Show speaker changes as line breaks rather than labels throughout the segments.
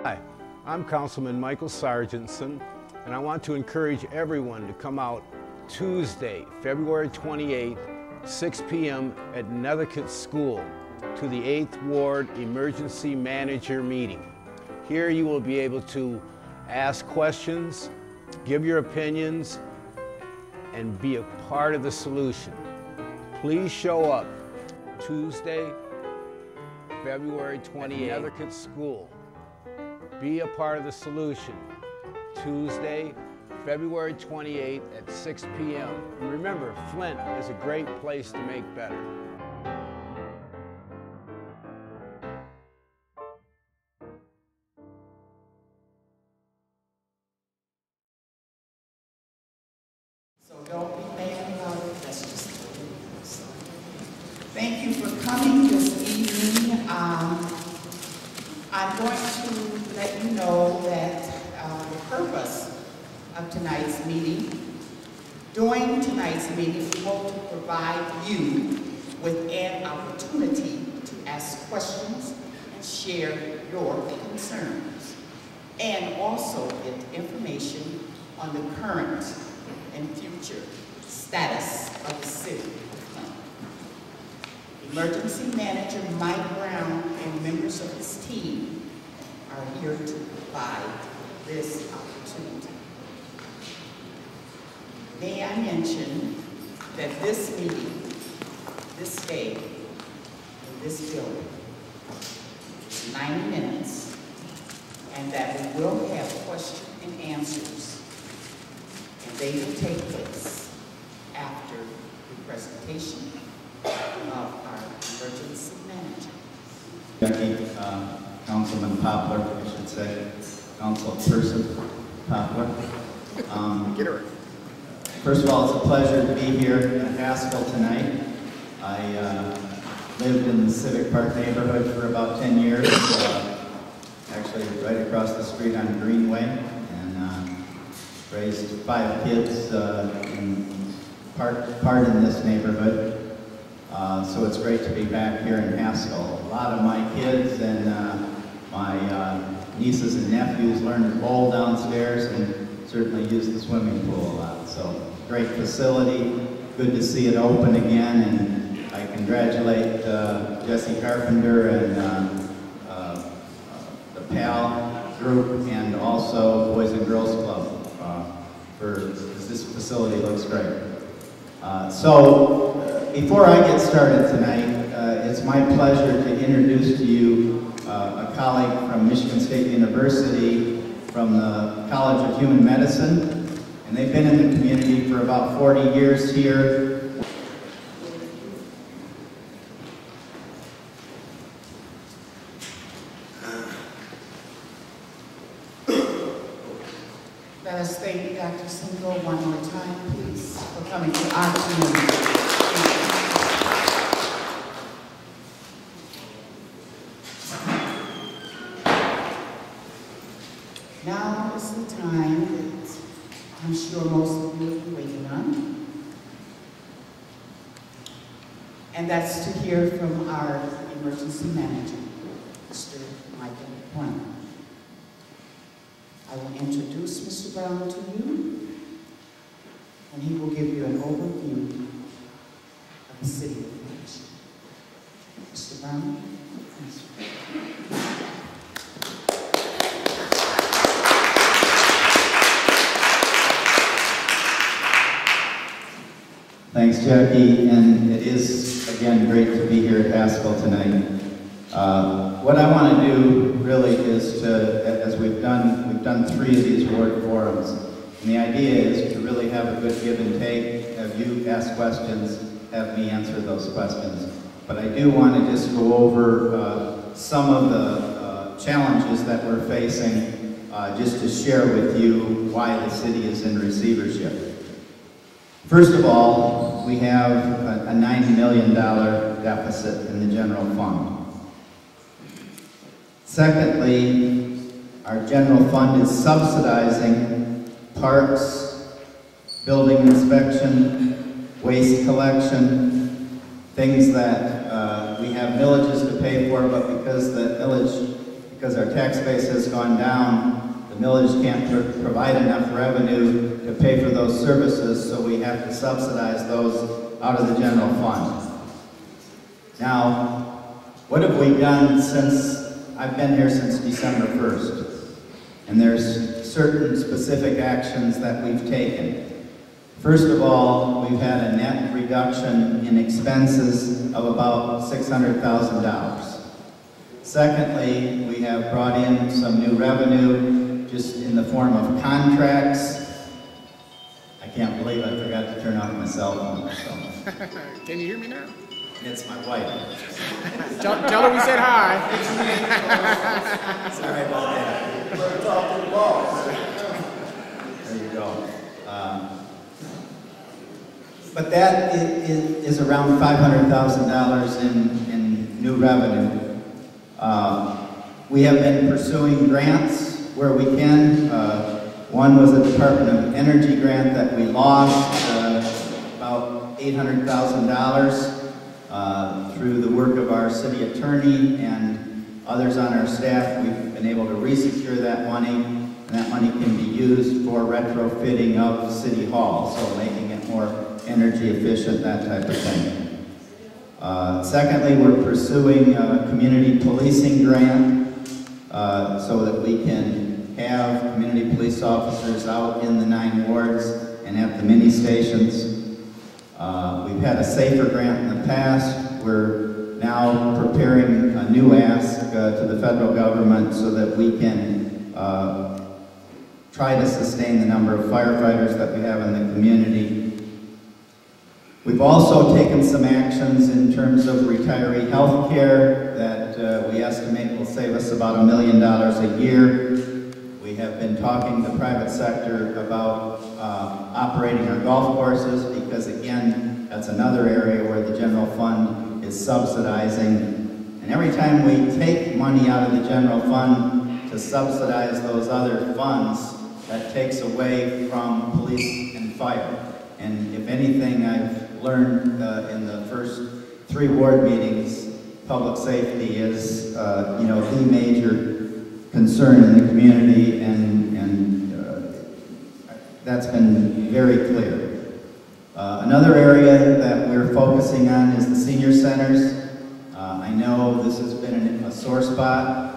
Hi, I'm Councilman Michael Sargentson, and I want to encourage everyone to come out Tuesday, February 28th, 6 p.m. at Nethercutt School to the 8th Ward Emergency Manager meeting. Here you will be able to ask questions, give your opinions, and be a part of the solution. Please show up Tuesday, February 28th, at Nethercutt School. Be a part of the solution. Tuesday, February 28th at 6 p.m. And remember, Flint is a great place to make better.
So don't be mad about it. That's just the way it is. Thank you for coming this evening. I'm going to let you know that the purpose of tonight's meeting. During tonight's meeting, we hope to provide you with an opportunity to ask questions and share your concerns, and also get information on the current and future status of the city of Flint. Emergency Manager Mike Brown and members of his team are here to provide this opportunity. May I mention that this meeting, this day, in this building, is 90 minutes, and that we will have question and answers, and they will take place after the presentation of our emergency manager.
Becky, Councilman Poplar, I should say, Councilperson Poplar.
Get her.
First of all, it's a pleasure to be here in Haskell tonight. I lived in the Civic Park neighborhood for about 10 years, actually right across the street on Greenway, and raised 5 kids in part in this neighborhood. So it's great to be back here in Haskell. A lot of my kids and my nieces and nephews learn to bowl downstairs and certainly use the swimming pool a lot. So great facility, good to see it open again, and I congratulate Jesse Carpenter and the PAL group, and also Boys and Girls Club because this facility looks great. Before I get started tonight, it's my pleasure to introduce to you a colleague from Michigan State University from the College of Human Medicine, and they've been in the community for about 40 years here.
Let us thank Dr. Singo one more time, please, for coming to our community. Now is the time that I'm sure most of you have been waiting on. And that's to hear from our emergency manager, Mr. Michael Brown. I will introduce Mr. Brown to you, and he will give you an overview of the city of Flint. Mr. Brown, please.
Thanks, Jackie, and it is, again, great to be here at Haskell tonight. What I want to do, really, is to, as we've done 3 of these ward forums, and the idea is to really have a good give and take, have you ask questions, have me answer those questions. But I do want to just go over some of the challenges that we're facing, just to share with you why the city is in receivership. First of all, we have a $9 million deficit in the general fund. Secondly, our general fund is subsidizing parks, building inspection, waste collection, things that we have millages to pay for, but because because our tax base has gone down, the millage can't provide enough revenue to pay for those services, so we have to subsidize those out of the general fund. Now, what have we done since, I've been here since December 1st, and there's certain specific actions that we've taken. First of all, we've had a net reduction in expenses of about $600,000. Secondly, we have brought in some new revenue just in the form of contracts. I can't believe I forgot to turn off my cell phone. So.
Can you hear me now?
It's my wife.
Tell her we said hi.
Sorry about that. We're talking balls. There you go. But that is around $500,000 in new revenue. We have been pursuing grants where we can. One was a Department of Energy grant that we lost, about $800,000 through the work of our city attorney and others on our staff. We've been able to resecure that money, and that money can be used for retrofitting of City Hall, so making it more energy efficient, that type of thing. Secondly, we're pursuing a community policing grant so that we can have community police officers out in the 9 wards and at the mini stations. We've had a SAFER grant in the past. We're now preparing a new ask to the federal government so that we can try to sustain the number of firefighters that we have in the community. We've also taken some actions in terms of retiree health care that we estimate will save us about $1 million a year. We have been talking to the private sector about operating our golf courses because, again, that's another area where the general fund is subsidizing. And every time we take money out of the general fund to subsidize those other funds, that takes away from police and fire. And if anything, I've learned in the first 3 ward meetings, public safety is, the major concern in the community, and that's been very clear. Another area that we're focusing on is the senior centers. I know this has been a sore spot.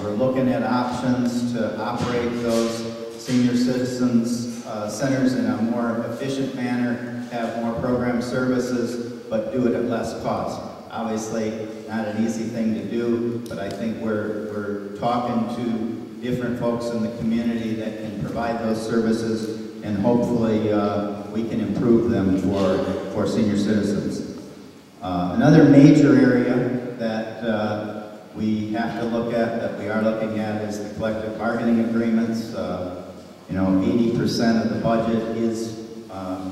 We're looking at options to operate those senior citizens centers in a more efficient manner, have more program services, but do it at less cost. Obviously, not an easy thing to do, but I think we're talking to different folks in the community that can provide those services, and hopefully we can improve them for senior citizens. Another major area that we have to look at, that we are looking at, is the collective bargaining agreements. 80% of the budget is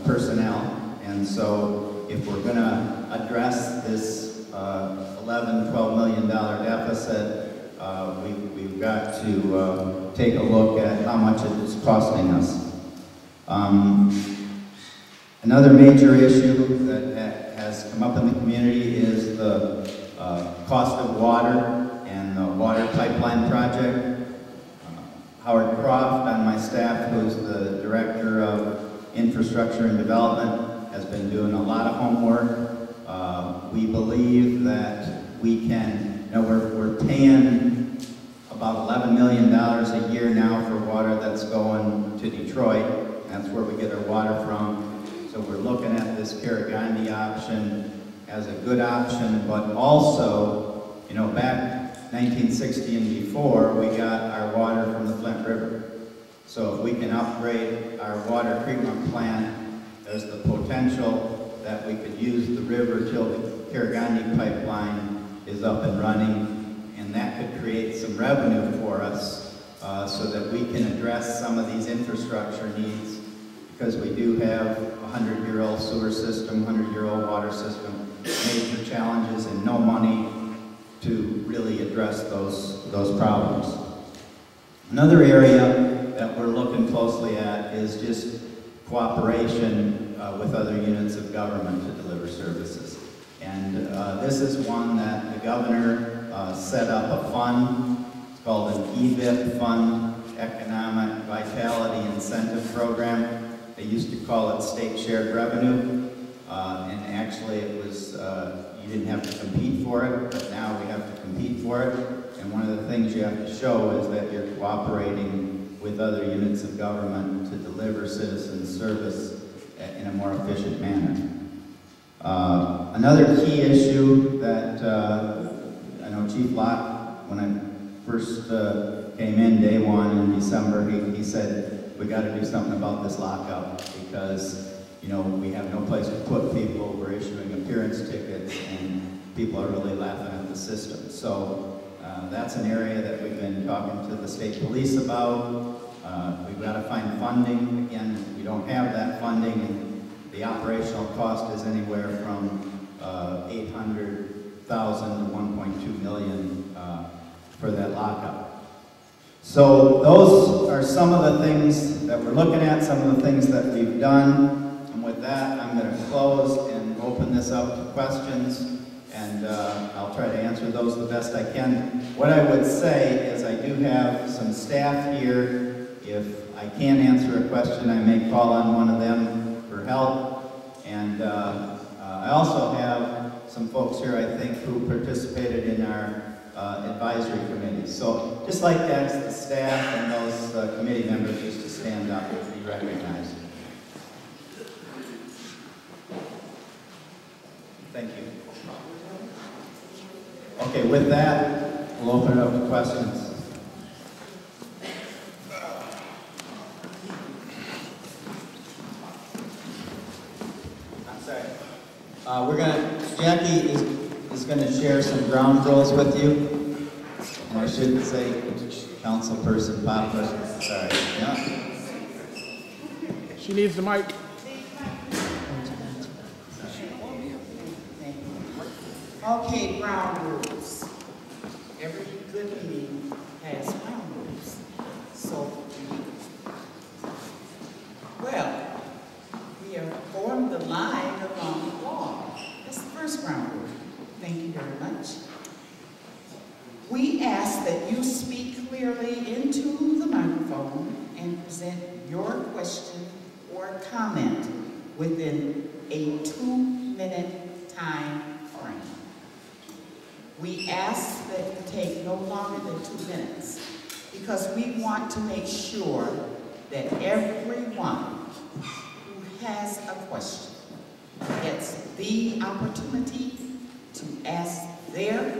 personnel, and so if we're going to address this $11–12 million deficit, we've got to take a look at how much it is costing us. Another major issue that has come up in the community is the cost of water and the water pipeline project. Howard Croft on my staff, who's the Director of Infrastructure and Development, has been doing a lot of homework. We believe that we can, we're paying about $11 million a year now for water that's going to Detroit. That's where we get our water from. So we're looking at this Karagandhi option as a good option, but also, back 1960 and before, we got our water from the Flint River. So if we can upgrade our water treatment plant, there's the potential that we could use the river till the Karagandhi pipeline is up and running, and that could create some revenue for us so that we can address some of these infrastructure needs, because we do have a 100-year-old sewer system, 100-year-old water system, major challenges, and no money to really address those problems. Another area that we're looking closely at is just cooperation with other units of government to deliver services. And this is one that the governor set up a fund called an EVIP Fund, Economic Vitality Incentive Program. They used to call it state shared revenue, and actually it was, you didn't have to compete for it, but now we have to compete for it. And one of the things you have to show is that you're cooperating with other units of government to deliver citizen service in a more efficient manner. Another key issue that I know Chief Lott, when I first came in day one in December, he said, we got to do something about this lockout because, you know, we have no place to put people. We're issuing appearance tickets and people are really laughing at the system. So that's an area that we've been talking to the state police about. We've got to find funding. Again, we don't have that funding, and the operational cost is anywhere from $800,000 to $1.2 million for that lockout. So those are some of the things that we're looking at, some of the things that we've done. And with that, I'm going to close and open this up to questions, and I'll try to answer those the best I can. What I would say is I do have some staff here. If I can't answer a question, I may call on one of them for help. And I also have some folks here, I think, who participated in our advisory committee. So just like to ask the staff and those committee members just to stand up and be recognized. Thank you. Okay, with that, we'll open it up to questions. I'm sorry. Jackie is going to share some ground rules with you. And I should say, Councilperson Papa. Sorry. Yeah.
She needs the mic.
Okay, ground rules. Every good meeting has ground rules. So, well, we are formed the line along the wall. That's the first ground rule. Thank you very much. We ask that you speak clearly into the microphone and present your question or comment within a 2-minute time frame. We ask that you take no longer than 2 minutes because we want to make sure that everyone who has a question gets the opportunity to ask their